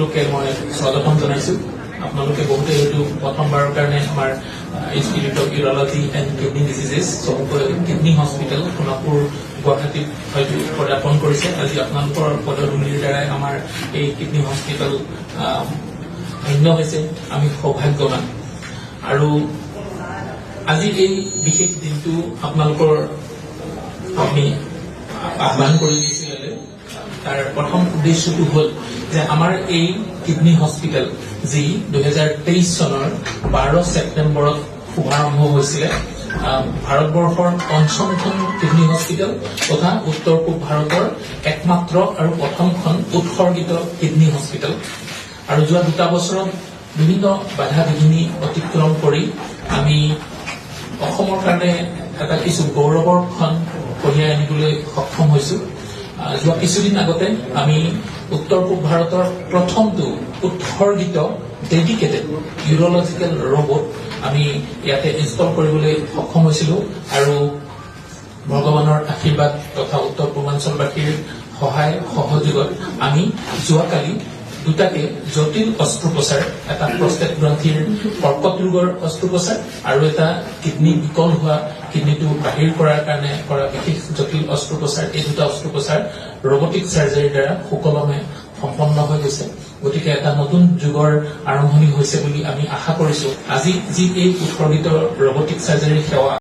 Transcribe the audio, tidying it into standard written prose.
সকলোকে মই স্বাগতম জনাইছো। আপোনালোকে বহুতে হয়তো প্ৰথমবাৰৰ কাৰণে আমাৰ institute of urology and kidney diseases চমুকৈ কিডনী হস্পিটেল সোণাপুৰ গুৱাহাটীত হয়তো পদাৰ্পণ কৰিছে। আজি আপোনালোকৰ পদধূলিৰ দ্বাৰাই আমাৰ এই কিডনী হস্পিটেল ধন্য হৈছে। আমি সৌভাগ্যৱান। আৰু আজি এই বিশেষ দিনটো আপোনালোকৰ আমি আহ্বান কৰি দিছিলে। তাৰ প্ৰথম উদ্দেশ্যটো হ'ল যে আমাৰ এই কিডনী হস্পিটেল যি 2023 চনৰ 12 ছেপ্টেম্বৰত শুভাৰম্ভ হৈছিলে, ভাৰতবৰ্ষৰ পঞ্চমখন কিডনী হস্পিটেল তথা উত্তৰ পূব ভাৰতৰ একমাত্ৰ আৰু প্ৰথমখন উৎসৰ্গিত কিডনী হস্পিটেল। আৰু যোৱা 2 বছৰত বিভিন্ন বাধা বিঘিনি অতিক্ৰম কৰি আমি অসমৰ কাৰণে এটা কিছু গৌৰৱৰ ক্ষণ কঢ়িয়াই আনিবলৈ সক্ষম হৈছো। যোৱা কিছুদিন আগতে আমি উত্তৰ পূব ভাৰতৰ প্ৰথমটো উৎসৰ্গিত ডেডিকেটেড ইউৰলজিকেল ৰবট আমি ইয়াতে ইনষ্টল কৰিবলৈ সক্ষম হৈছিলো। আৰু ভগৱানৰ আশীৰ্বাদ তথা উত্তৰ পূৰ্বাঞ্চলবাসীৰ সহায় সহযোগত আমি যোৱাকালি দুটাকে জটিল অস্ত্ৰোপচাৰ, এটা প্ৰষ্টেট গ্ৰন্থিৰ কৰ্কট ৰোগৰ অস্ত্ৰোপচাৰ আৰু এটা কিডনী বিকল হোৱা কিডনীটো বাহিৰ কৰাৰ কাৰণে কৰা বিশেষ জটিল অস্ত্ৰোপচাৰ, এই দুটা অস্ত্ৰোপচাৰ ৰবটিক চাৰ্জাৰীৰ দ্বাৰা সুকলমে সম্পন্ন হৈ গৈছে। গতিকে এটা নতুন যুগৰ আৰম্ভণি হৈছে বুলি আমি আশা কৰিছো। আজি যি এই উৎসৰ্গিত ৰবটিক চাৰ্জাৰীৰ সেৱা